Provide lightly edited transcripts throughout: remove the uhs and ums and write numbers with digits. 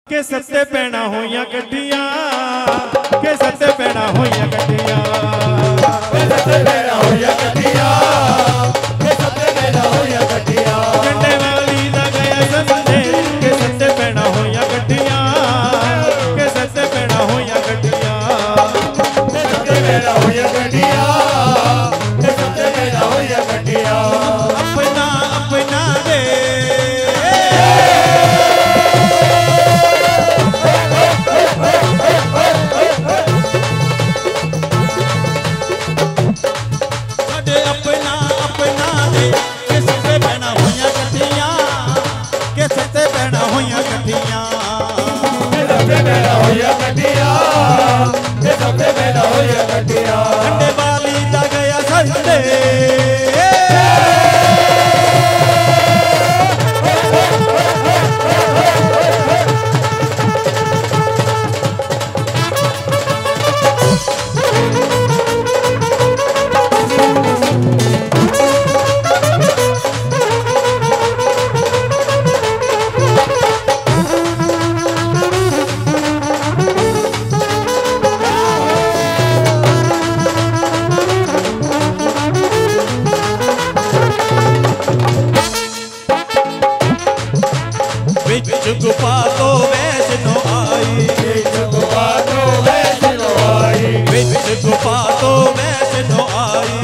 के सत्ते पैना होइया कट्ठियां, के सत्ते पैना होइया कट्ठियां, के सत्ते पैना होइया कट्ठियां, के सत्ते पैना होइया कट्ठियां। झंडे वाली दा गया संदे, के सत्ते पैना होइया कट्ठियां, के सत्ते पैना होइया कट्ठियां, के सत्ते पैना होइया कट्ठियां, के सत्ते पैना होइया कट्ठियां। अपना अपना दे झंडे वाली दा गया संदे, गुफा तो वैष्णो आई, गुफा तो वैष्णो आई, गुफा तो वैष्णो आई,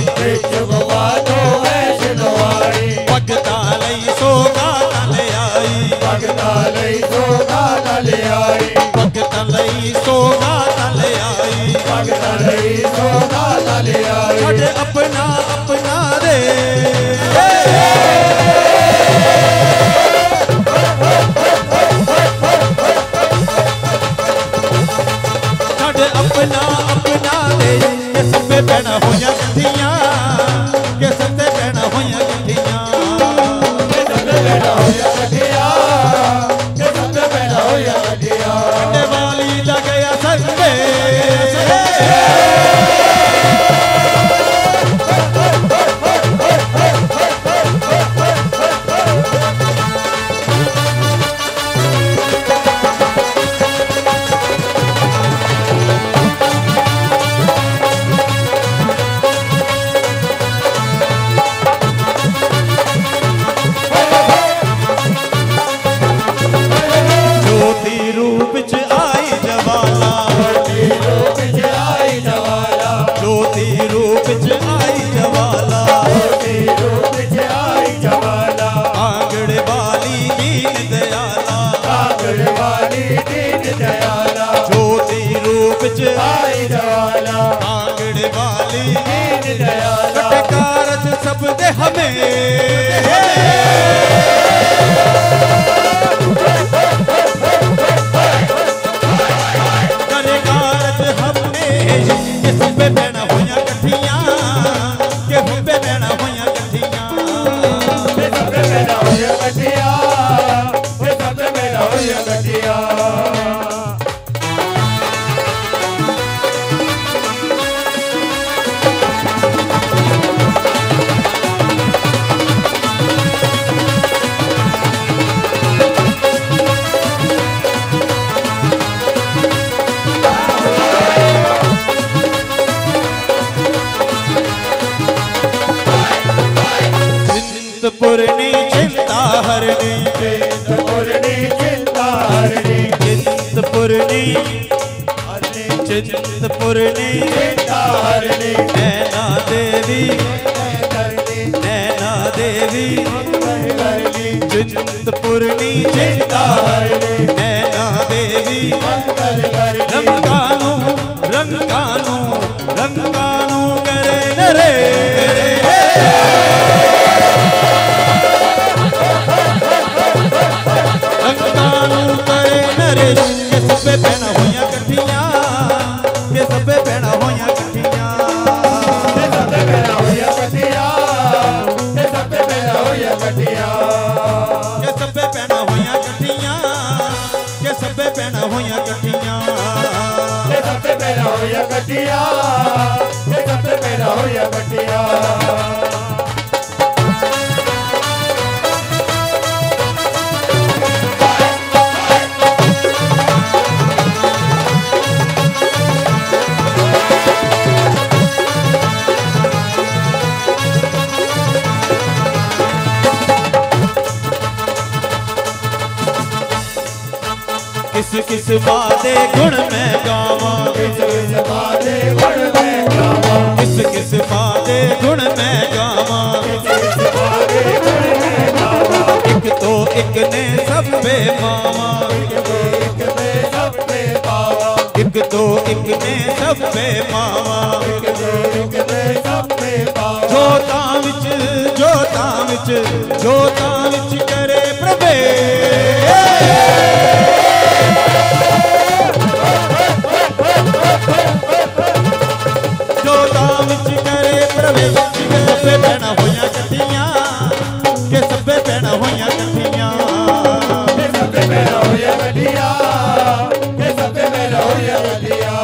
गुफा तो वैष्णो आई। भगता लई सौगात ले आई, भगता लई सौगात ले आई, भगता लई सौगात ले आई, भगता लई सौगात ले आई। साडे अपना अपना दे अपना अपना दे, के सत्ते पैना होइया कट्ठियां, के सत्ते पैना होइया कट्ठियां, के सत्ते पैना होइया कट्ठियां, के सत्ते पैना होइया कट्ठियां। झंडे वाली दा गया संदे, सब दे हमें करे कारज हमने, के सब पे पैना होइया कट्ठियां, के हम पे पैना होइया कट्ठियां, के सब पे पैना होइया कट्ठियां, के सब पे पैना होइया कट्ठियां। चिंतपूर्णी चिंता हरणी, चिंतपूर्णी चिंता हरणी, चिंतपूर्णी चिंतपूर्णी चिंता हरणी। नैना देवी नैना देवी चिंतपूर्णी चिंता हरणी, नैना देवी रंगानु रंगानु रंगानु करे नरे, रंगानु करे नरे। के सब्बे पैना होइया कट्ठियां, के सब्बे पैना होइया कट्ठियां, के सब्बे पैना होइया कट्ठियां, के सब्बे पैना होइया कट्ठियां, के सब्बे पैना होइया कट्ठियां, के सब्बे पैना होइया कट्ठियां, के सब्बे पैना होइया कट्ठियां, के सब्बे पैना होइया कट्ठियां। किस किस बादे गुण मैं गावा, किस किस बादे गुण मैं गावा, किस किस बादे गुण मैं गावा, किस किस बादे गुण मैं गावा। एक तो एक ने सब पे पावा, एक ने सब पे पावा, एक तो एक ने सब पे पावा, एक ने सब पे पावा। जोता विच जोता विच जोता विच करे प्रवेश, जोता विच करे प्रवेश। के सभे भैणा होइयां कठियां, के सभे भैणा होइयां कठियां, के सभे भैणा होइयां कठियां, के सभे भैणा होइयां कठियां।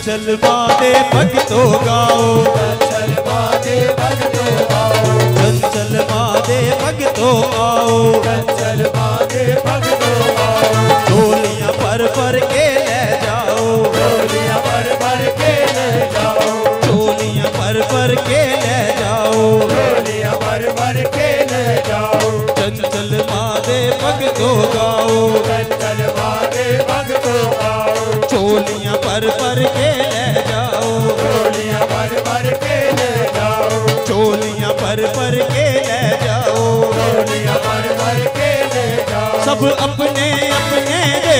चंचल बादे भगतो गाओ, चंचल बादे भगतो आओ, चंचल बादे भगतो आओ, चंचल बादे भगतो आओ। डोलियां पर के ले जाओ, डोलियां पर के ले जाओ, डोलियां पर के ले जाओ, डोलियां पर के ले जाओ। चंचल बादे भगतो गाओ, चंचल बादे भगतो आओ, चोलियां पर के ले जाओ, डोलियां पर के ले जाओ, चोलियां पर के ले जाओ, डोलियां पर के ले जाओ। सब अपने अपने दे,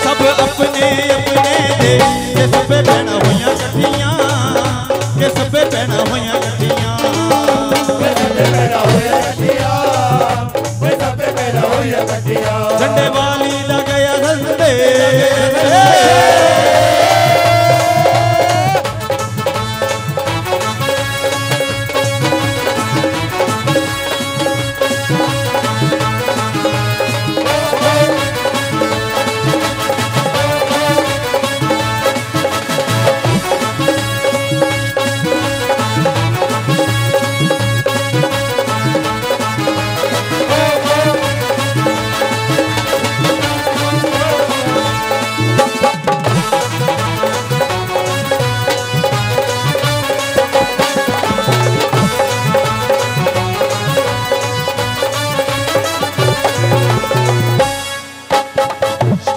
सब अपने अपने दे। के सभे भैणा होइयां कठियां, के सभे भैणा होइयां कठियां, वे सभे भैणा होइयां कठियां, वे सभे भैणा होइयां कठियां। झंडे वाली दा गया धंधे,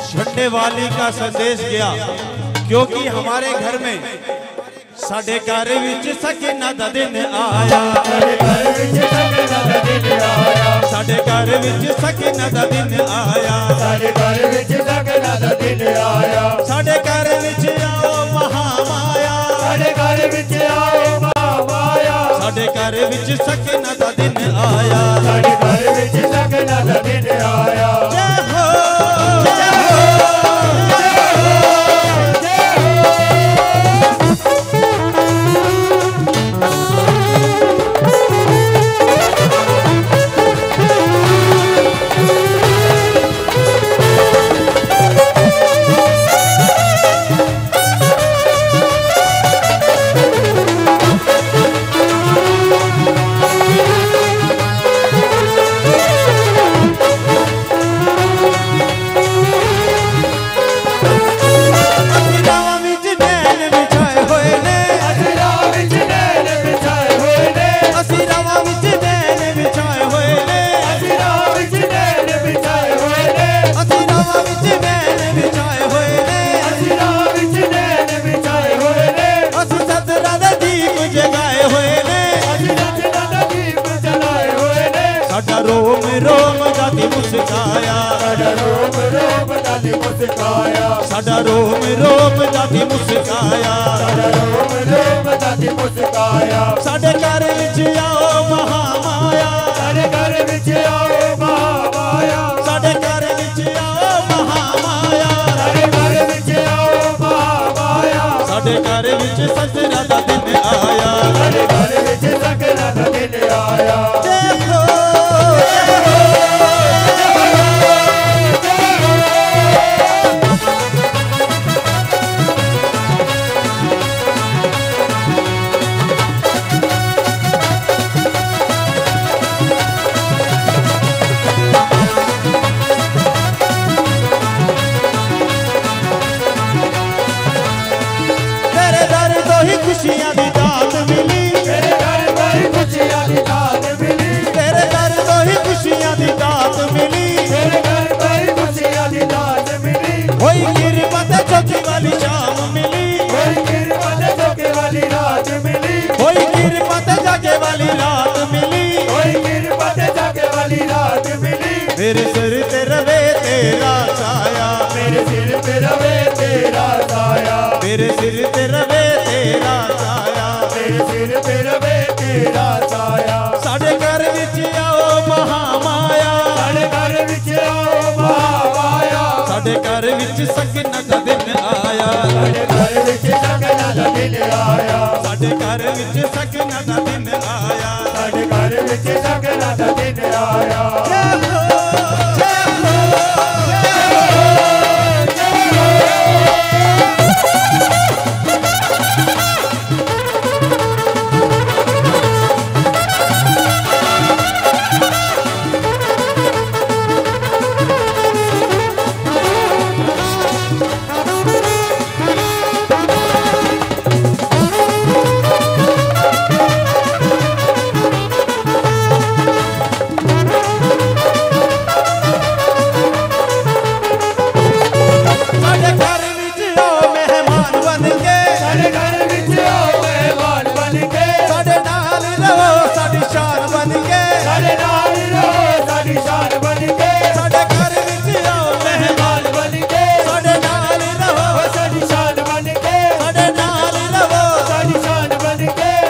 झंडे वाली का संदेश गया, क्योंकि हमारे घर में साडे घर विच सकीना दा दिन आया, साडे घर विच सकीना दा दिन आया, साडे घर विच सकीना दा दिन आया, साडे घर विच सकीना दा दिन आया। साडे घर विच आओ महामाया, साडे घर विच आओ महामाया, साडे घर विच सकीना दा दिन आया, साडे घर विच सकीना दा दिन आया। जय हो जय हो रोम रोम दादी मुस्काया, साडा रोम रोम दादी मुस्काया, साडा रोम रोम दादी मुस्काया, साडा रोम रोम दादी मुस्काया। साडे घर विच आओ महामाया, साडे घर विच आओ महामाया, साडे घर विच आओ महामाया, साडे घर विच आओ महामाया, साडे घर विच सजना दा दिन आया, साडे घर विच सजना दा दिन आया। जय हो होई कृपा ते चौकी वाली शाम मिली, होई कृपा ते चौके वाली रात मिली, होई कृपा ते जागे वाली रात मिली, होई कृपा ते जागे वाली रात मिली। मेरे सिर ते रवे तेरा साया, मेरे सिर पे रवे तेरा साया, मेरे सिर ते रवे तेरा साया, मेरे सिर पे रवे तेरा साया। साडे घर विच आओ महामाया, साडे घर विच आओ महामाया, साडे घर विच सगना दा दिन आया, साडे घर विच सगना दा दिन आया, साडे घर विच सगना दा दिन आया, साडे घर विच सगना दा दिन आया।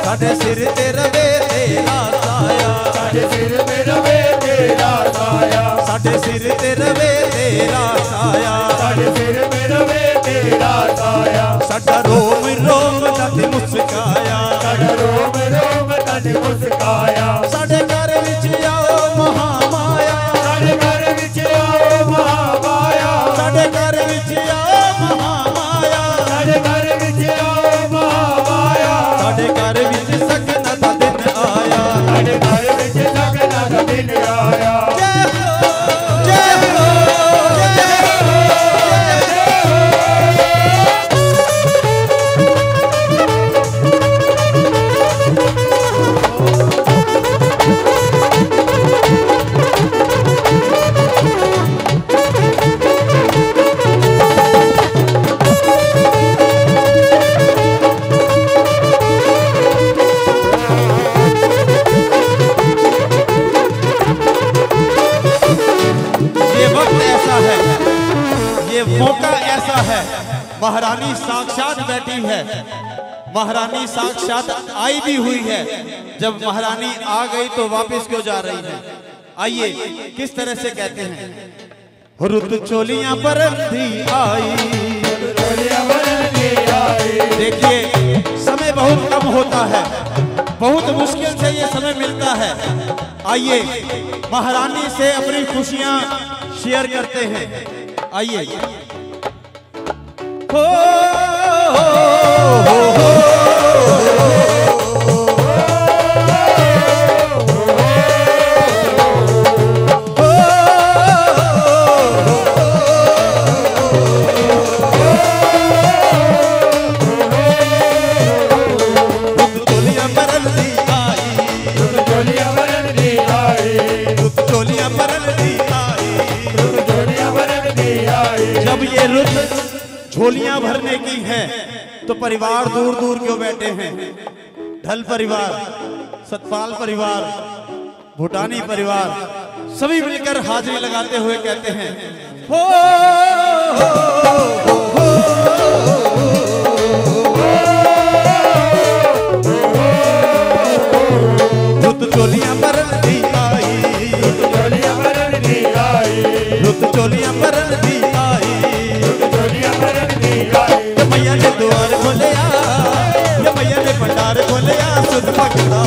साडे सिर ते रवे तेरा साया, साडे सिर पे रवे तेरा साया, साडे सिर ते रवे तेरा साया, साडे सिर पे रवे तेरा साया। साडा रोम रोम तद मुस्काया, साडा रोम रोम तद मुस्काया, साडे घर विच आओ महामाया, साडे घर विच आओ महामाया, साडे घर विच आओ महामाया, साडे घर विच आओ महामाया, साडे घर विच सगना दा दिन आया, साडे घर विच सगना दा दिन आया। जय हो जय हो जय हो जय हो। ये मौका ऐसा है, महारानी साक्षात बैठी है, महारानी साक्षात आई भी हुई है। जब महारानी आ गई तो वापस क्यों जा रही है? आइए किस तरह से कहते हैं, रुत चोलियां पर थी आई। देखिए समय बहुत कम होता है, बहुत मुश्किल से ये समय मिलता है। आइए महारानी से अपनी खुशियां शेयर करते हैं। आइए हो जब ये रुत झोलियां भरने की है तो परिवार दूर दूर क्यों बैठे हैं? ढल परिवार, सतपाल परिवार, भूटानी परिवार सभी मिलकर हाजिरी लगाते हुए कहते हैं हो, रुत चोलियां भरन दी आई, रुत चोलियां भरन दी आई, रुत चोलियां भरन दी आई, रुत चोलियां भरन दी आई। ये मैया ने द्वार खोलिया, ये मैया ने भंडार खोलिया, सुध भगता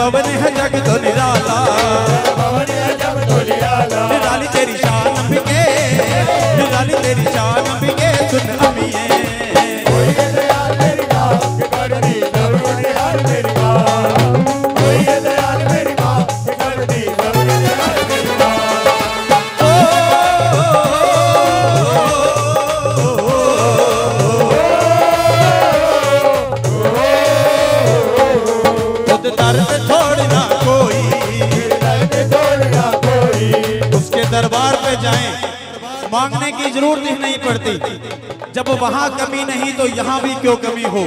भवन है जग तो निराला, भवन है जग तो निराला, निराली तेरी शान अंबिके, निराली तेरी शान अंबिके सुन अम्बिए। कोई है दयाल मेरी माँ के कर दी सबको निहाल मेरी माँ, कोई है दयाल मेरी माँ के कर दी सबको निहाल मेरी माँ। खुद दर्द छोड़ना कोई, दर्द छोड़ना कोई, उसके दरबार पे जाएं, मांगने की जरूरत ही नहीं पड़ती। जब वहां कमी नहीं तो यहाँ भी क्यों कमी हो।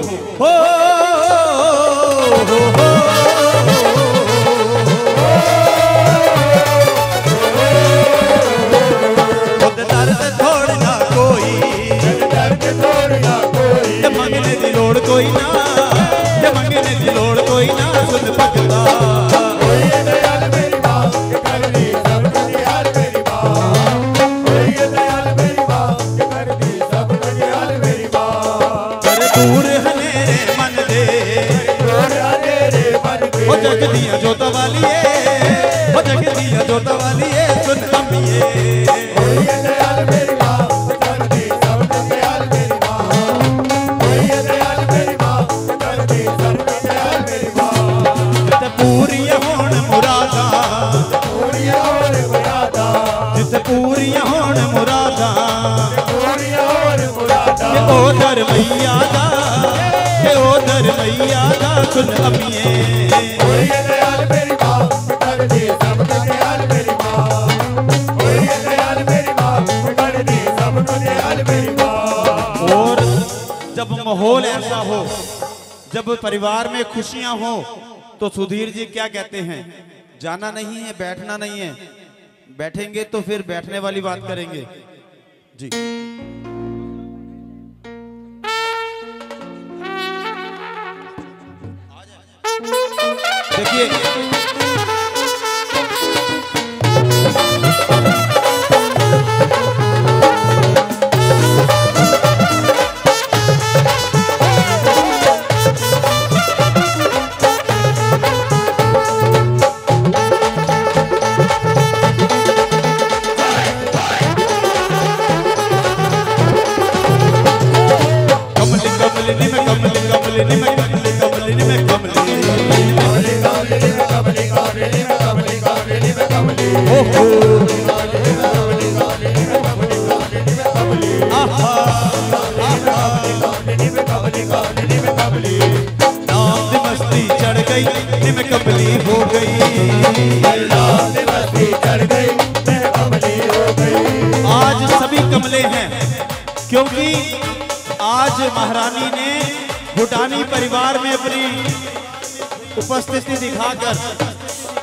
खुद दर्द छोड़ना कोई, दर्द छोड़ना कोई, ये मंगने की लोड़ कोई ना, ये मंगने की लोड़ कोई ना सुन भगता। कोई है दयाल मेरी माँ के कर दी सबको निहाल मेरी माँ, कोई है दयाल मेरी माँ के कर दी सबको निहाल मेरी माँ। कर दूर हनेरे मन दे, दूर अंधेरे मन दे, हो जग दिया जोता वालिए, हो जग दिया जोता वालिए सुन अम्बिए। कोई है दयाल मेरी माँ के कर दी सबको निहाल मेरी माँ, कोई है दयाल मेरी माँ के कर दी सबको निहाल मेरी माँ। जित पूरियां होण मुरादा, पूरियां और मुरादा, जित पूरियां होण मुरादा, पूरियां और मुरादा, ये ओधर मैया दा, ये ओधर मैया दा सुन अम्बिए। कोई है दयाल मेरी माँ के कर दी सबको निहाल मेरी माँ, कोई है दयाल मेरी माँ के कर दी सबको निहाल मेरी माँ। और जब माहौल ऐसा हो, जब परिवार में खुशियां हो, तो सुधीर जी क्या कहते हैं, जाना नहीं है, बैठना नहीं है, बैठेंगे तो फिर बैठने वाली बात करेंगे जी। देखिए कमली हो गई, चढ़ गई कमली हो गई। आज सभी कमले हैं, क्योंकि आज महारानी ने भूटानी परिवार में अपनी उपस्थिति दिखाकर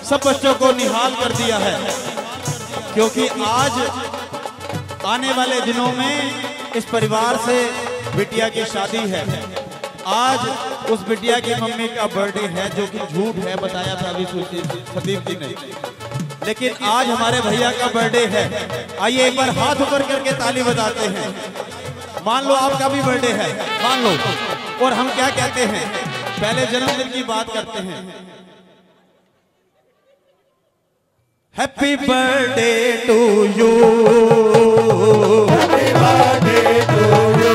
सब बच्चों को निहाल कर दिया है। क्योंकि आज आने वाले दिनों में इस परिवार से बिटिया की शादी है। आज उस बिटिया की मम्मी का बर्थडे है, जो कि झूठ है, बताया था अभी संदीप जी ने, लेकिन आज हमारे भैया का बर्थडे है। आइए एक बार हाथ ऊपर करके ताली बजाते हैं। मान लो आपका भी बर्थडे है, मान लो, और हम क्या कहते हैं, पहले जन्मदिन की बात करते हैं। Happy birthday to you, happy birthday to you,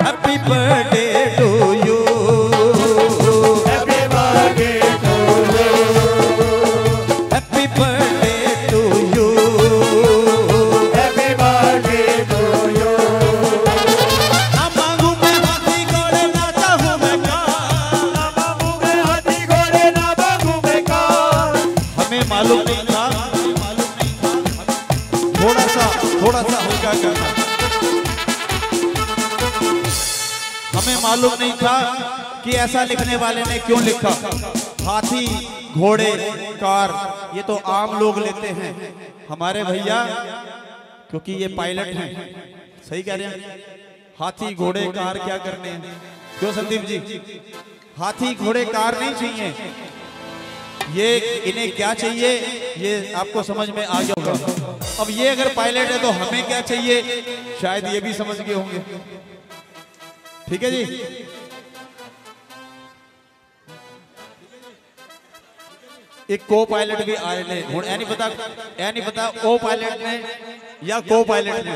happy birthday to you, happy birthday to you, happy birthday to you, happy birthday to you. ना मांगू मैं हाथी घोड़े, ना चाहूं मैं कार, ना मांगू मैं हाथी घोड़े, ना मांगू मैं कार। हमें मालूम नहीं था, थोड़ा सा हल्का करना। हमें मालूम नहीं था कि ऐसा लिखने वाले ने क्यों लिखा। हाथी घोड़े कार ये तो आम लोग लेते हैं, हमारे भैया क्योंकि ये पायलट हैं, सही कह रहे हैं। हाथी घोड़े कार क्या करने हैं, क्यों संदीप जी? हाथी घोड़े कार नहीं चाहिए, ये इन्हें क्या चाहिए ये आपको समझ में आ गया होगा। अब ये अगर पायलट है तो हमें क्या चाहिए, शायद ये भी समझ गए होंगे। ठीक है जी, एक को पायलट भी आए ने हुण ए नहीं पता ओ पायलट ने या को पायलट ने।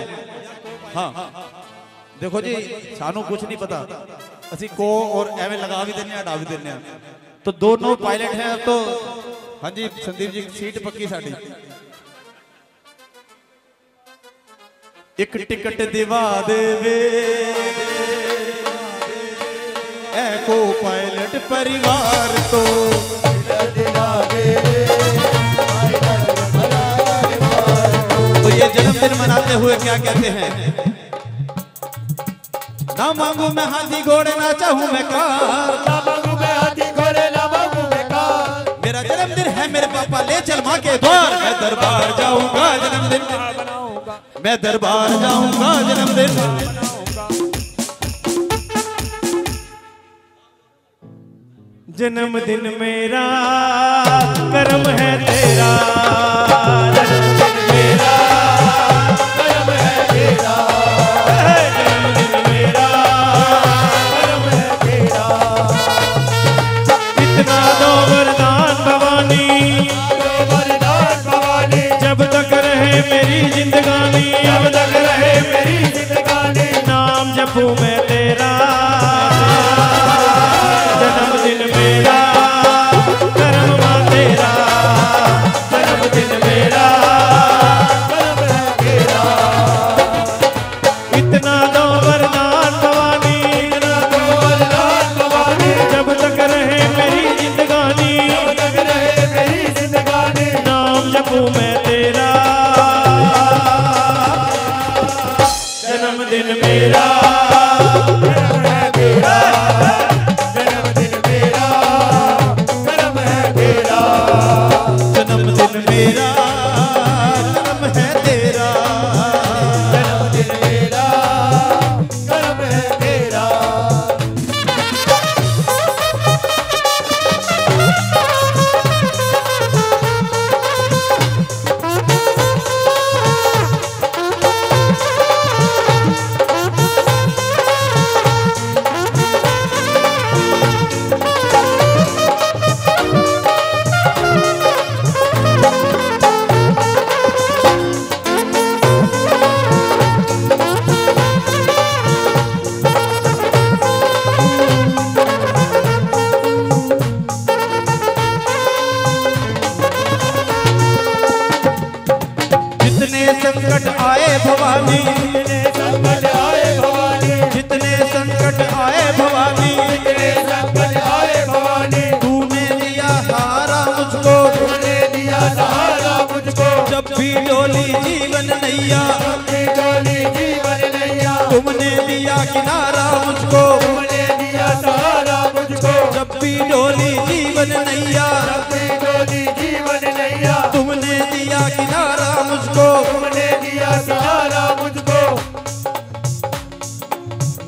हाँ देखो जी सानू कुछ नहीं पता, असी को और एवं लगा भी देने हटा भी देने, तो दोनों पायलट हैं। अब तो हाँ जी संदीप जी सीट पक्की साड़ी। एक टिकट दिवा देवे ए को पायलट परिवार तो ये जन्मदिन मनाते हुए क्या कहते हैं? ना मांगू मैं हाथी घोड़े ना चाहूं मैं कार, ना मांगू मैं हाथी घोड़े ना मांगू मैं कार। मेरा जन्मदिन है मेरे पापा ले चल मां के द्वार, मैं दरबार जाऊंगा जन्मदिन बनाऊंगा, मैं दरबार जाऊंगा जन्मदिन। जन्मदिन मेरा कर्म है तेरा, जन्मदिन मेरा कर्म है तेरा, जन्मदिन मेरा कर्म है तेरा। इतना दो वरदान भवानी, दो वरदान भवानी, जब तक रहे मेरी जिंदगानी, जब तक रहे मेरी जिंदगानी। नाम जपूं मैं तेरा, जन्मदिन मेरा कर्म मां तेरा, जन्मदिन मेरा कर्म है तेरा। इतना दो वरदान भवानी, इतना दो वरदान भवानी, जब तक रहे मेरी जिंदगानी, जब तक रहे मेरी जिंदगानी। नाम जपूं मैं तेरा, जन्मदिन मेरा कर्म है तेरा, जन्मदिन मेरा कर्म है तेरा, जन्मदिन मेरा कर्म है तेरा, जन्मदिन मेरा कर्म है तेरा। जितने संकट आए भवानी, जितने संकट आए भवानी, जितने संकट आए भवानी, जितने संकट आए भवानी। तूने दिया सहारा मुझको, तूने दिया सहारा मुझको, जब भी डोली जीवन नैया, अपनी डोली जीवन नैया। तुमने दिया किनारा मुझको, तुमने दिया सहारा मुझको, जब भी डोली जीवन नैया, अपनी डोली जीवन नैया। तुमने दिया किनारा मुझको, तुमने दिया सहारा मुझको।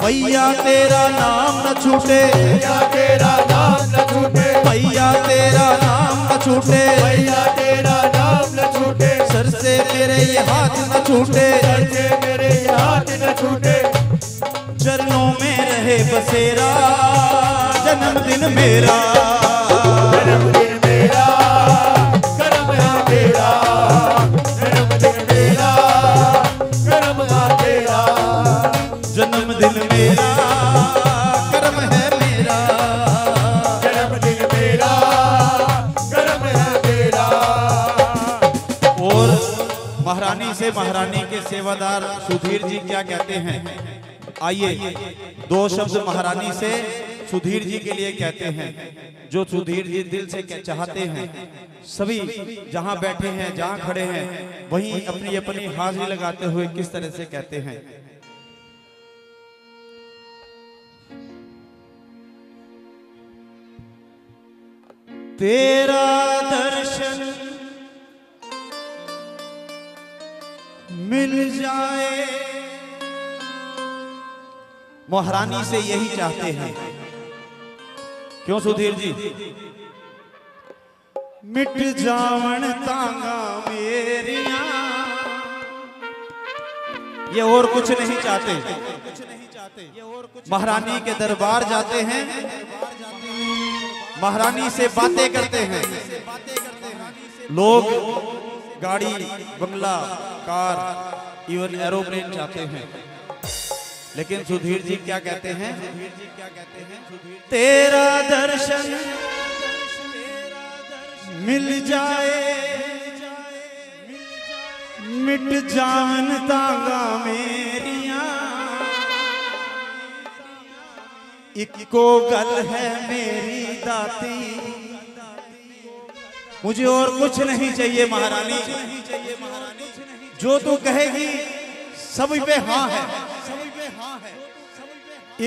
मैया तेरा नाम न छूटे, मैया तेरा नाम न छूटे, मैया तेरा नाम न छूटे, मैया तेरा नाम न छूटे। सर से मेरे ये हाथ न छूटे, सर से मेरे ये हाथ न छूटे, चरणों में रहे बसेरा, जन्मदिन मेरा, जन्मदिन मेरा कर्म है तेरा, जन्मदिन मेरा कर्म है तेरा, जन्मदिन मेरा कर्म है मेरा, जन्मदिन मेरा कर्म है तेरा। और महारानी से महारानी के सेवादार सुधीर जी क्या कहते हैं? आइए दो शब्द महारानी से सुधीर जी के लिए कहते हैं, जो सुधीर जी दिल से चाहते हैं। सभी जहां बैठे हैं, जहां खड़े हैं, वहीं अपनी अपनी हाजिरी लगाते हुए किस तरह से कहते हैं? तेरा दर्शन मिल जाए, महारानी से यही चाहते हैं। क्यों सुधीर जी? मिट जावन तांगा मेरिया, ये और कुछ नहीं चाहते। महारानी के दरबार जाते हैं, महारानी से बातें करते हैं, लोग गाड़ी, बंगला, कार, इवन एरोप्लेन चाहते हैं, लेकिन सुधीर जी क्या कहते हैं? तेरा दर्शन मिल जाए मिट जान तांगा मेरिया, इको गल है मेरी दाती, मुझे और कुछ नहीं चाहिए महारानी, जो तू कहेगी सब पे हाँ है,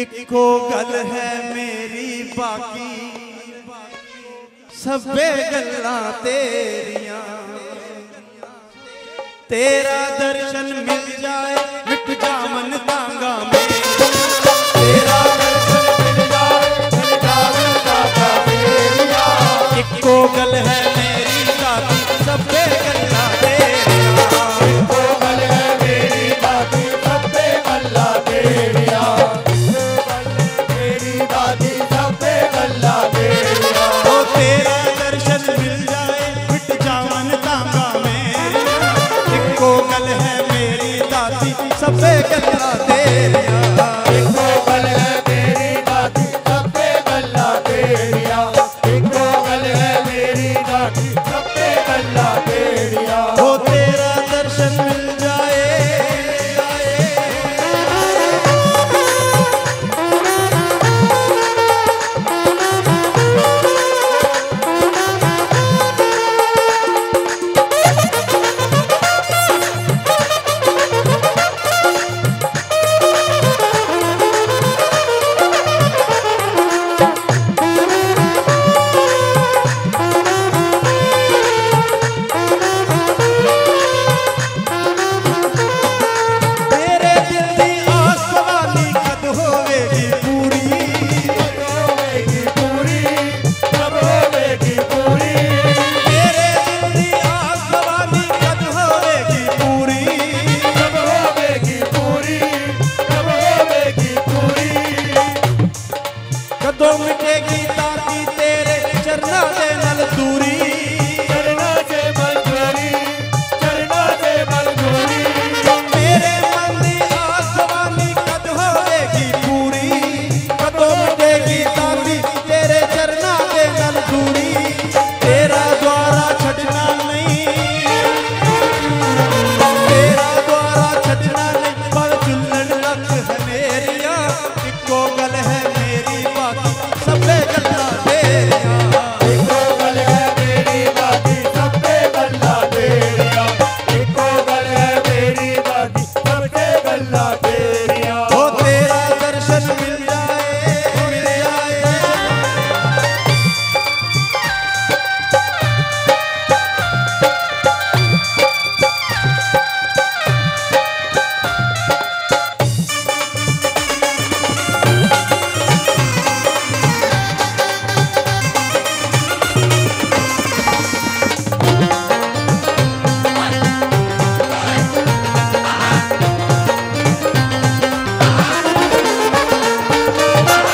इको गल है मेरी बाकी सब गल्ला तेरिया, तेरा दर्शन मिल जाए मिट जामन तांगा मेरिया, तेरा दर्शन मिल जाए मिट जामन तांगा मेरिया, इको गल है मेरी बाकी सब गल्ला तेरिया, इको गल है मेरी बाकी सब गल्ला तेरिया, मेरी बाकी सब गल्ला तेरिया, ओ तेरा दर्शन मिल जाए मिट जावन तांगा मेरिया, इको गल है मेरी दाती सब गल्ला तेरिया, इको गल है मेरी बाकी सब गल्ला तेरिया, इको गल है मेरी बाकी सब गल्ला तेरिया, ओ तेरा दर्शन मिल जाए कदों मिटेगी ताकि तेरे चरना दे नल दूरी, चरना से मजदूरी, चरना से मजदूरी, मेरे मन दी आसवानी कद होएगी पूरी, कदों मिटेगी ताकि तेरे चरना दे नल दूरी, तेरा द्वारा छड़ना नहीं, तेरा द्वारा छड़ना नहीं, पर चुल्लन लख है मेरिया, इको गल है मेरी बाकी सब गल्ला तेरिया, इको गल है मेरी बाकी सब गल्ला तेरिया, इको गल है मेरी बाकी सब गल्ला तेरिया, ओ तेरा दर्शन मिल जाए मिल जाए,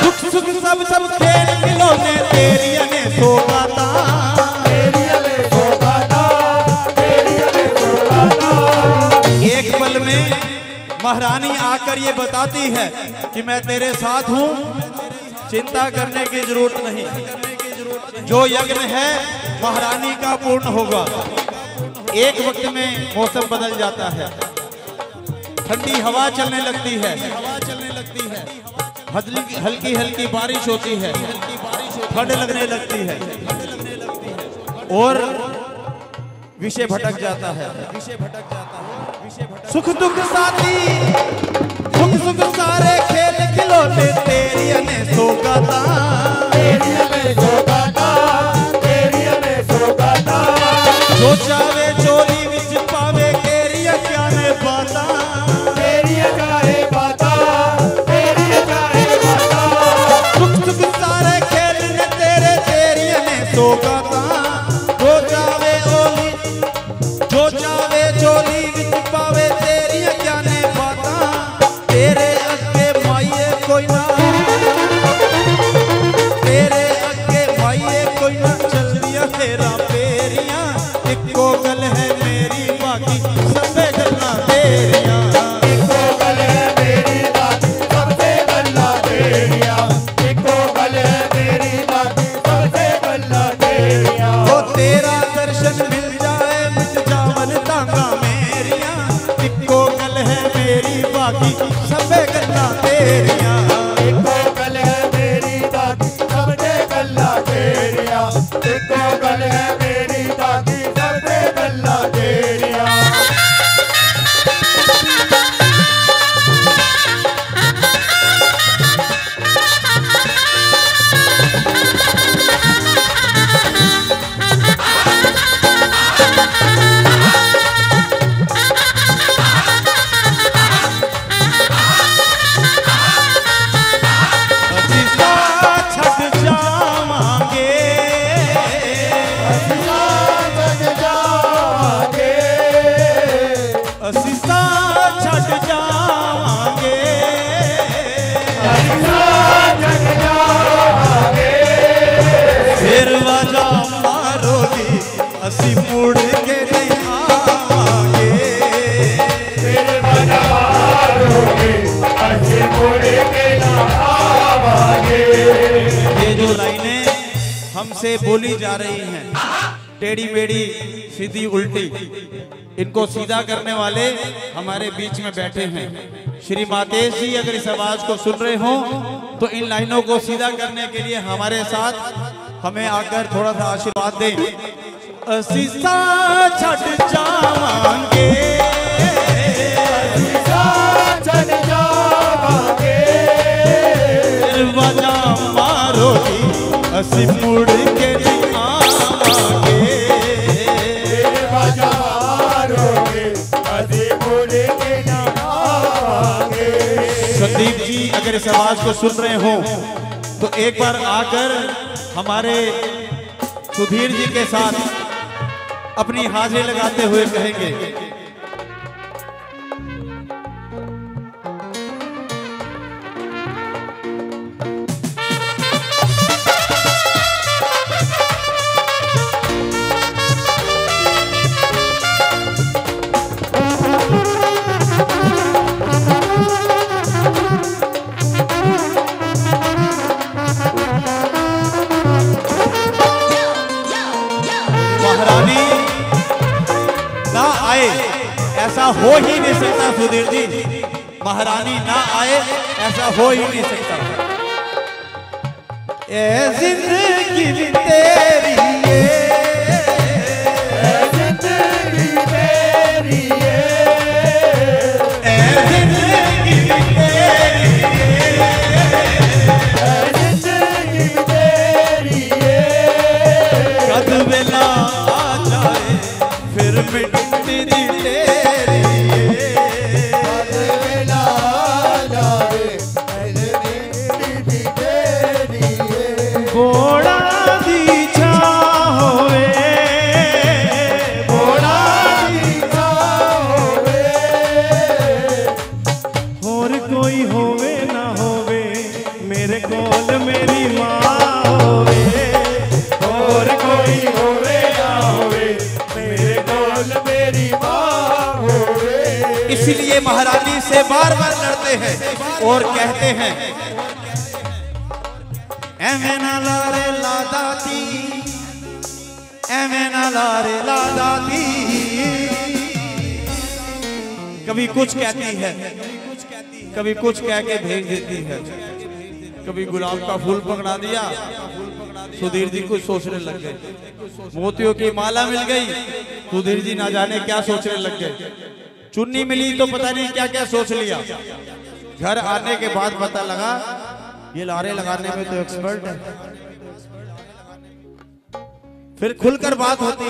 सुख सुख सब खेल खिलौने तेरिया ने सोगाता, तेरिया ने सोगाता, तेरिया ने सोगाता, एक पल में महारानी आकर ये बताती है कि मैं तेरे साथ हूँ, चिंता करने की जरूरत नहीं, जो यज्ञ है महारानी का पूर्ण होगा। एक वक्त में मौसम बदल जाता है, ठंडी हवा चलने लगती है, हल्की हल्की बारिश होती है, ठंड लगने लगती है और विषय भटक जाता है, सुख दुख साथी सुख सुख सारे खेल खिलौने तेरिया ने सोगाता, तेरिया ने सोगाता, तेरिया ने सोगाता, जो चावे चोली विच पावे तेरिया क्या ने बाता, तेरिया चाहे बाता, तेरिया चाहे बाता, सुख सुख सारे खेल ने तेरे तेरिया ने सोगाता, जो चावे चोली विच पावे तेरिया क्या ने बाता, तेरे अगे माइए कोई ना, तेरे अगे माइए कोई ना, चल दिया तेरा पेरिया, एको गल है मेरी बाकी सबसे गल्लां तेरियां असी मुड़ के नहीं आवांगे फिर बना मारोगे असी मुड़ के ना आवांगे। ये जो लाइनें हमसे बोली जा रही हैं टेढ़ी मेढ़ी सीधी उल्टी, इनको सीधा करने वाले हमारे बीच में बैठे हैं। श्री मातेश जी अगर इस आवाज को सुन रहे हो तो इन लाइनों को सीधा करने के लिए हमारे साथ हमें आकर थोड़ा सा आशीर्वाद दें। असीसा छड़ जावांगे छड़ जावांगे दरवाजा मारोगी असी मुड़ के नहीं आवांगे दरवाजा मारोगे असी मुड़ के ना आवांगे। संदीप जी अगर इस आवाज को सुन रहे हो तो एक बार आकर हमारे सुधीर जी के साथ अपनी हाजिरी लगाते हुए कहेंगे। महारानी ना आए ऐसा हो ही नहीं सकता सुधीर जी, महारानी ना आए ऐसा हो ही नहीं सकता। ए जिंदगी तेरी ये जिंदगी तेरी ये ए जिंदगी तेरी जिंदगी तेरी ये कद वेला आ जाए फिर मिटती दी तेरी कद वेला जावे पहले मिटती तेरी घोड़ा दी छा होवे घोड़ा दी छा होवे और कोई होवे ना होवे मेरे कोल मेरी माँ होवे और कोई होवे ना होवे मेरे कोल मेरी माँ होवे। इसलिए महारानी से बार बार लड़ते हैं और कहते हैं एवें ना लारे ला दाती एवें ना लारे ला दाती। कभी कुछ कहती है कभी कुछ कह के भेज देती है, कभी गुलाब का फूल पकड़ा दिया सुधीर जी कुछ सोचने लग गए, मोतियों की माला मिल गई सुधीर जी ना जाने क्या सोचने लग गए, चुन्नी मिली तो पता नहीं क्या क्या सोच लिया। घर आने के बाद पता लगा ये लारे लगाने में तो एक्सपर्ट है। फिर खुलकर बात होती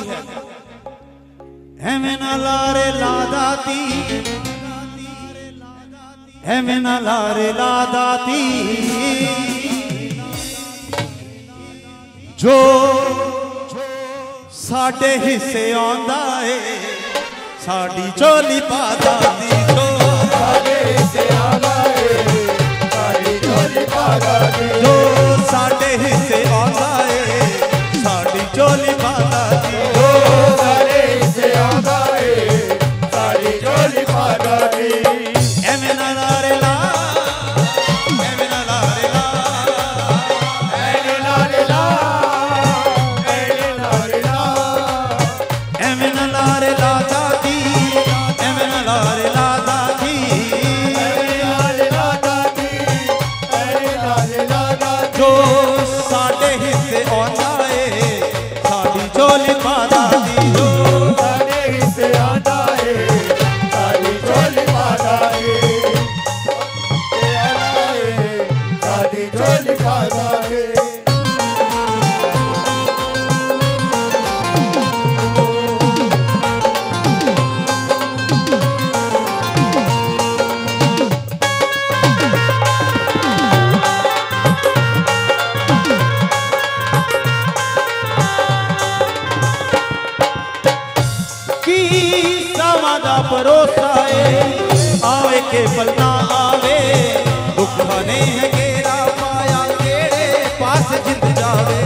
है मैं ना लारे ला दाती है मैं ना लारे ला दाती जो साडे हिस्से आंदा है साडी चोली पा दाती जो साडे हिस्से आंदा है साडी चोली पा दाती जो साडे हिस्से आंदा है साडी चोली पा दाती जो साडे हिस्से आंदा है साडी चोली पा दाती। एवें ना लारे ला एवें ना लारे ला ऐने लारे ला ऐने लारे ला एवें ना लारे ला दाती एवें ना लारे ला दाती ऐने लारे ला दाती ऐने लारे ला दाती जो परोसाए, आवे के पल ना आवे, दुख ने है घेरा पाया, तेरे पास जिंद जावे।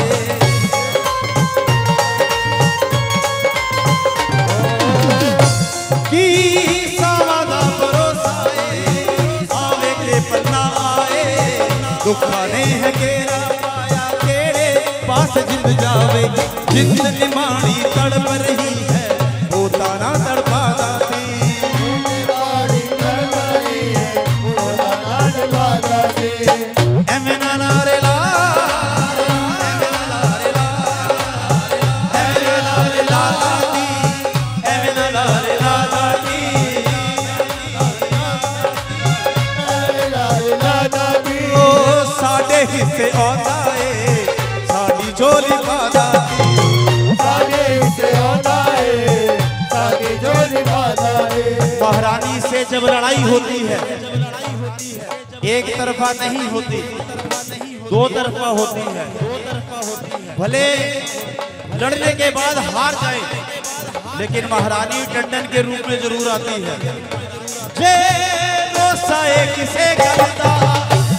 की सावदा परोसाए, आवे के पल ना आए, दुख ने है घेरा पाया, तेरे पास जिंद जावे। जिंद निमाणी तड़प रही है, वो ताना तड़पा जाती, हिस्से आंदा है साडी झोली पादा, साडे हिस्से आंदा है साडी झोली पादा। महारानी से जब लड़ाई होती है, एक तरफा नहीं होती, दो तरफा होती है। भले लड़ने के बाद हार जाए, लेकिन महारानी टंडन के रूप में जरूर आती है। जे रोसाए किसे गलता,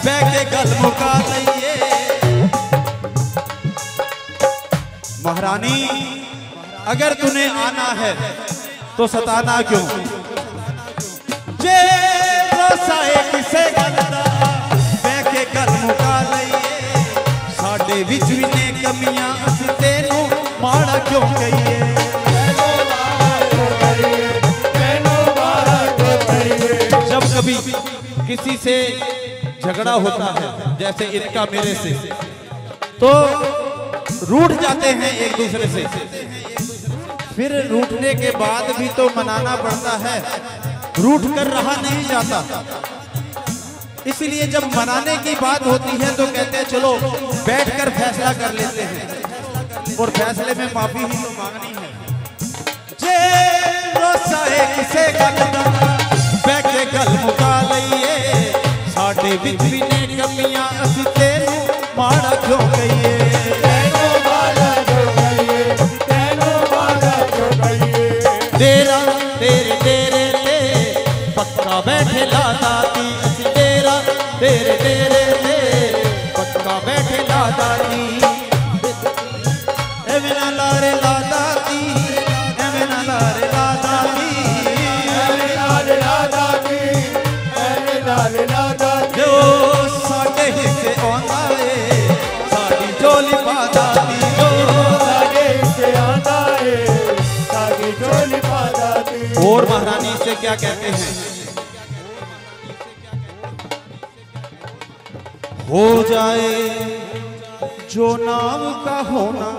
बैके गल मुका लइए। महारानी अगर तूने आना है तो सताना क्यों, जे रोसाए किसे गलता, बैके गल मुका लइए। साडे विच भी ने कमियां, असीं तेनू माड़ा क्यों कहिए। जब कभी किसी से झगड़ा होता है, जैसे इनका मेरे से, तो रूठ जाते हैं एक दूसरे से, फिर रूठने के बाद भी तो मनाना पड़ता है, रूठ कर रहा नहीं जाता। इसलिए जब मनाने की बात होती है तो कहते हैं चलो बैठकर फैसला कर लेते हैं, और फैसले में माफी ही तो मांगनी है। जे रोसाए किसे गलता, बैठे गल मुका लइए। साडे विच भी ने कमियां, असीं तेनू माड़ा क्यों कहिए। तेनू माड़ा क्यों कहिए, तेनू माड़ा क्यों कहिए। तेरा तेरे तेरे ते पक्का बैठे लादा दी, असीं तेरा तेरे तेरे ते पक्का बैठे लादा दी। एवें ना लारे लादा दी, एवें ना लारे लादा दी, एवें लारे लादा दी, एवें लारे लादा। जो साडे हिस्से आंदा है साडी झोली पादा दी, जो साडे हिस्से आंदा है साडी झोली पादा दी। और महारानी से क्या कहते हैं, हो जाए जो नाम का होना,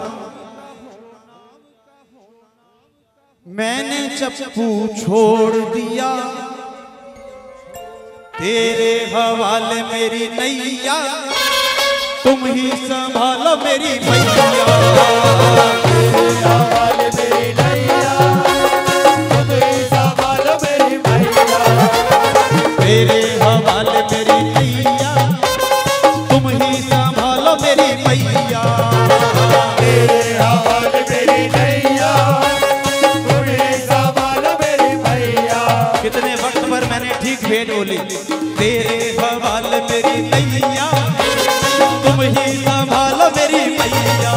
मैंने चप्पू छोड़ दिया, तेरे हवाले मेरी नैया, तुम ही संभालो मेरी मैया। तेरे हवाले मेरी नैया, तुम ही संभालो मेरी मैया। तेरे हवाले मेरी नैया, तुम ही संभालो मेरी मैया। तेरे हवाले मेरी नैया, तुम ही संभालो मेरी मैया। कितने वक्त पर मैंने ठीक भेद बोली, तेरे हवाले मेरी नैया, तुम ही संभालो मेरी मैया।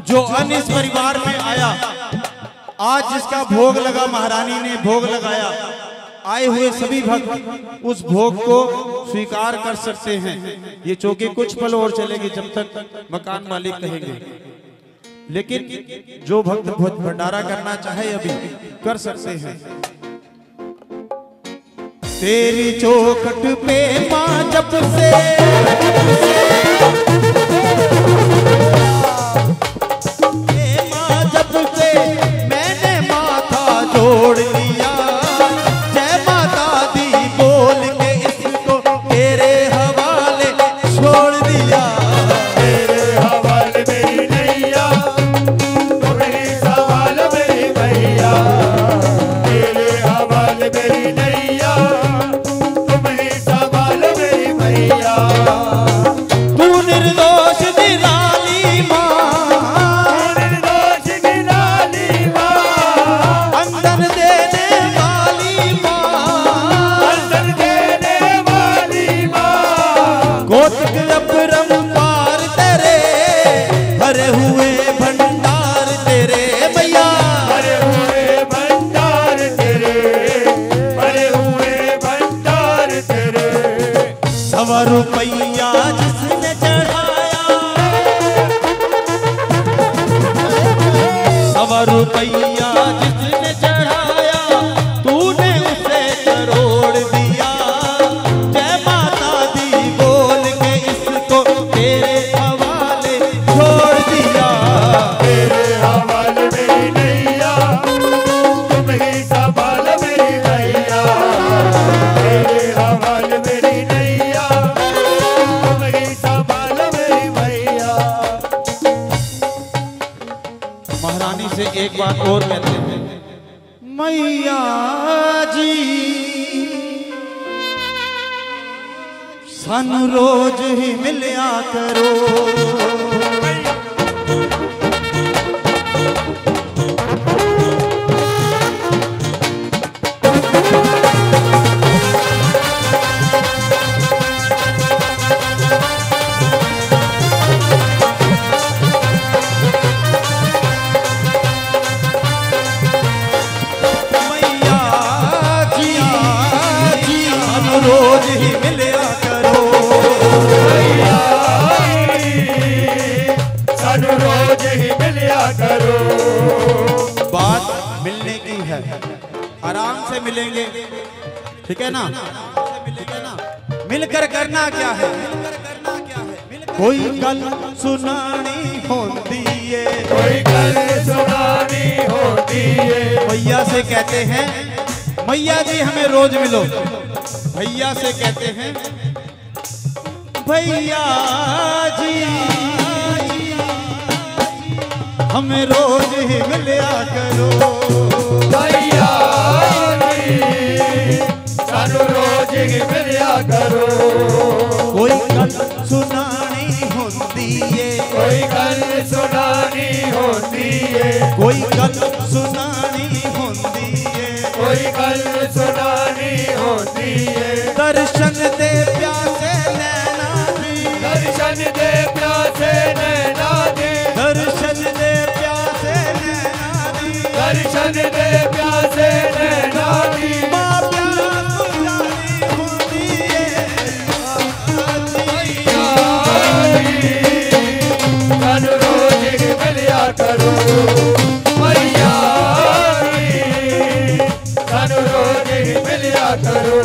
जो अन्य इस परिवार में आया, आज जिसका भोग लगा, महारानी ने भोग लगाया, आए हुए सभी भक्त उस भोग को स्वीकार कर सकते हैं। ये चौकी कुछ पल और चलेगी जब तक मकान मालिक कहेंगे, लेकिन जो भक्त भंडारा करना चाहे अभी कर सकते हैं। तेरी चौखट पे मां जब से मां जब से मैंने माथा जोड़ लिया, जय माता दी बोल के इसको तेरे हवाले छोड़ दिया। तेरे हवाले मेरी नैया, तुम्हें सवाल मेरी भैया। तेरे हवाले मेरी नैया, तुम्हें सवाल मेरी भैया। तू निर्दोष निराली मां, निर्दोष निराली मां, अंदर देने वाली मां, अंदर देने वाली मां। गोत्र अपरंपार तेरे भरे हुए भंडार तेरे मैया। भरे हुए भंडार तेरे, भरे हुए भंडार तेरे। 100 रुपया जिसने चढ़ाया, 100 रुपया जिसने चढ़ाया, तूने उसे करोड़ दिया। जय माता दी बोल के इसको तेरे हवाले छोड़ दिया। तेरे हवाले मेरी नैया, तुम्हें संभाल मेरी भैया। तेरे हवाले मेरी नैया, तुम्हें संभाल मेरी भैया। महारानी से एक बात और कहते हैं, मैया जी सानू रोज ही मिलिया करो। मैया जी सानू रोज ही मिलिया करो। सानू रोज ही मिलिया करो। बात मिलने की है, आराम से मिलेंगे, ठीक है ना? मिलकर करना क्या है? कोई गल सुनानी होती है, कोई गल सुनानी होती है। भैया से कहते हैं मैया जी हमें रोज मिलो। भैया से कहते हैं भैया जी हमें रोज ही मिलिया करो। भैया जी सानू रोज ही मिलिया करो। कोई गल सुनानी होती है, कोई गल सुनानी होती है। कोई गल सुनानी होती है, कोई गल सुनानी होती है। दर्शन दे प्यासे नैना दी, दर्शन दे प्यासे नैना दे। दर्शन दे प्यासे नैना दी, दर्शन दे प्यासे नैना दी। माँ प्यास बुझानी होती है। सानू रोज ही मिलिया करो। भैया सानू रोज ही मिलिया करो।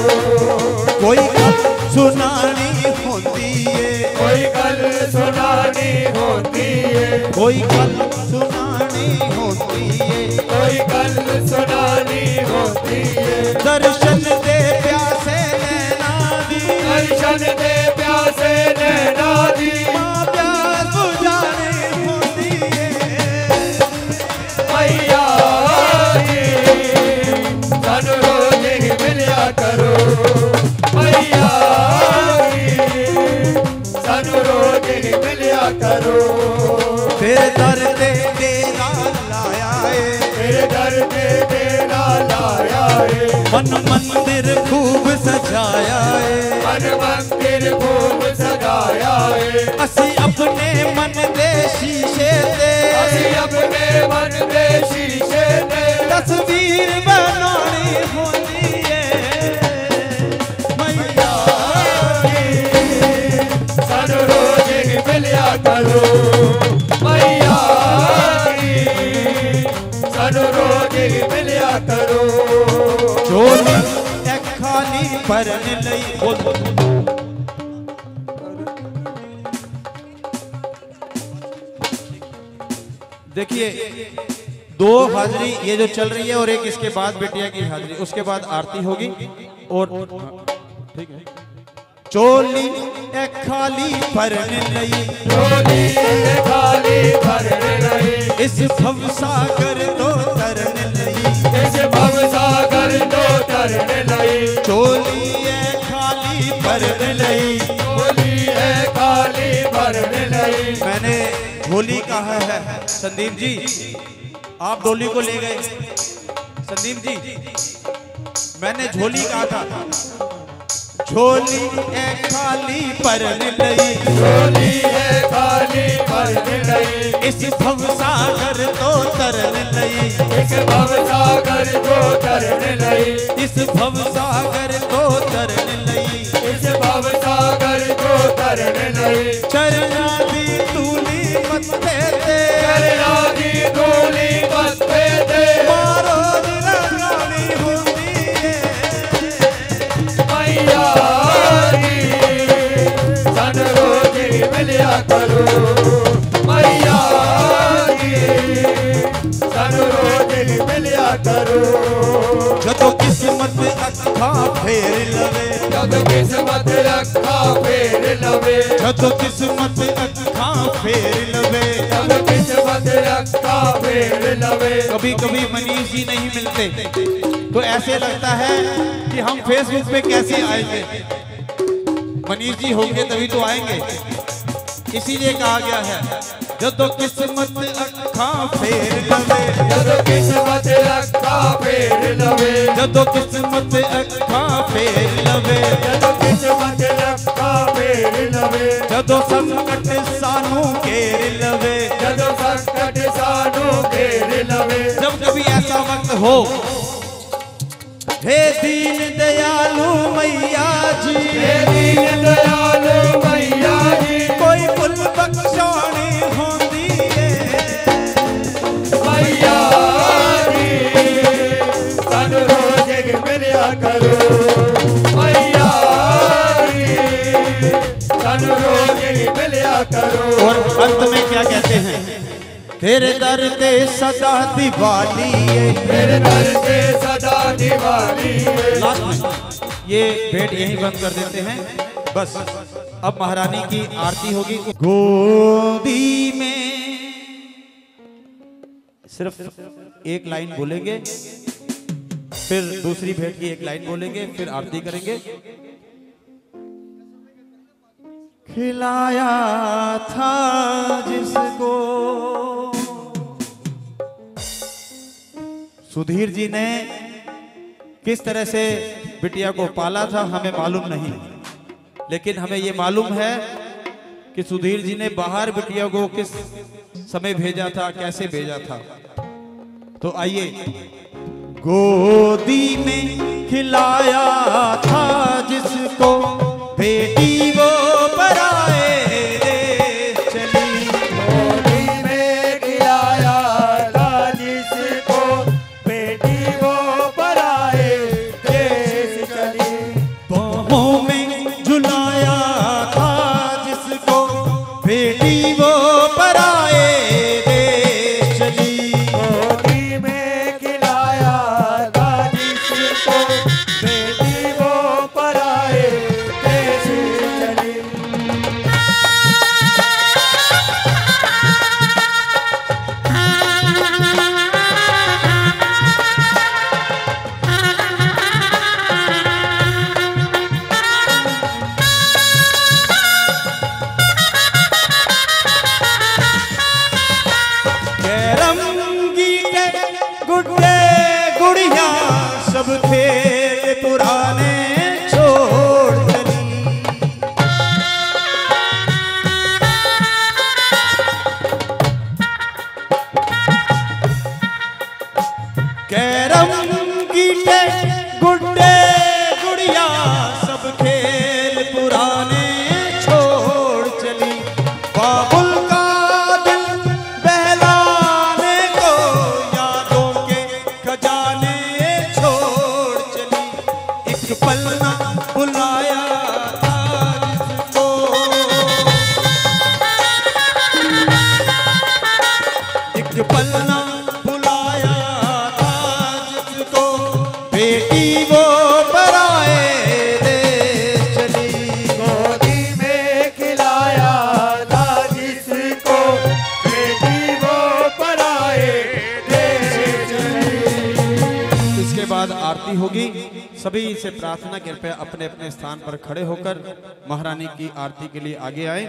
कोई गल सुनानी होती है, कोई गल सुनानी होती है। कोई गल सुनानी होती है, कोई गल सुनानी होती है। दर्शन दे प्यासे नैना दी, दर्शन दे प्यासे नैना दी। माँ प्यास बुझानी होती है। भैया सानू रोज ही मिलिया करो। भैया सानू रोज ही मिलिया करो। तेरे दर ते तेरा लाया है, तेरे दर पे तेरा लाया है। मन मंदिर खूब सजाया है। मन मंदिर खूब सजाया है। असी अपने मन दे शीशे ते अपने मन में शीशे ने तस्वीर बनानी होती है मैया सानू रोज मिलिया करो मैया सानू रोज मिलिया करो झोली एक खाली भरने लई देखिए 2 हाजरी ये जो चल रही है और एक इसके बाद बिटिया की हाजरी, उसके बाद आरती होगी और ठीक है। चोली एक खाली भरने लई चोली खाली भरने लई इस भवसागर तो तरने लई इस भवसागर तो तरने लई चोली एक खाली भरने लई चोली खाली भरने लई। मैंने झोली कहा है संदीप जी, आप डोली को ले गए संदीप जी, मैंने झोली कहा था। झोली एक खाली भरने लई झोली खाली भरने लई इस भवसागर तो तरने लई इस भवसागर को तरने लई इस भवसागर तो तरने लई इस भवसागर को तरने लई। चरना दी तूली मत्थे ते करना दी धूली मत्थे ते मारो लगानी होती है मैया सानू रोज मिलिया करो मैया सानू रोज मिलिया करो जदों किस्मत अखा फेर लवे जब किस्मत अखा फेर लवे जदों किस्मत अखा फेर लवे जब किस्मत अखा फेर लवे। कभी कभी मनीष जी नहीं मिलते तो ऐसे लगता है कि हम फेसबुक पे कैसे आएंगे, मनीष जी होंगे तभी तो आएंगे। इसीलिए कहा गया है जदों किस्मत अखा फेर लवे जब किस्मत अखा फेर लवे जदों किस्मत अखा फेर लवे जब किस्मत अखा फेर लवे जदों संकट सानू घेर लवे जब संकट सानू घेर लवे। जब कभी ऐसा वक्त हो हे दीन दयालु मैया जी हे दीन दयालु मैया जी कोई पुल बख्शानी होती है मैया जी सानू रोज मिलिया करो मैया जी सानू रोज मिलिया करो। और अंत में क्या कहते हैं तेरे दर ते सदा दिवाली है मेरे दर से सदा दिवाली है। लास्ट में ये भेंट यहीं बंद कर देते हैं बस। अब महारानी की आरती होगी। गोदी में सिर्फ एक लाइन बोलेंगे, फिर दूसरी भेंट की एक लाइन बोलेंगे, फिर आरती करेंगे। खिलाया था जिसको सुधीर जी ने किस तरह से बिटिया को पाला था हमें मालूम नहीं, लेकिन हमें ये मालूम है कि सुधीर जी ने बाहर बिटिया को किस समय भेजा था, कैसे भेजा था। तो आइए, गोदी में खिलाया था जिसको बेटी वो पराए देश चली। गोदी में खिलाया था जिसको बेटी वो पराए देश चली। बाहों में झुलाया था जिसको बेटी वो पराए देश चली। गोदी में खिलाया था जिसको बेटी वो पराए देश चली। न बुलाया था जिसको, एक पल न बुलाया था जिसको, बेटी वो पराए देश चली। गोदी में खिलाया था जिसको, बेटी वो पराए देश चली। इसके बाद आरती होगी। सभी से प्रार्थना कृपया अपने अपने स्थान पर खड़े होकर महारानी की आरती के लिए आगे आए।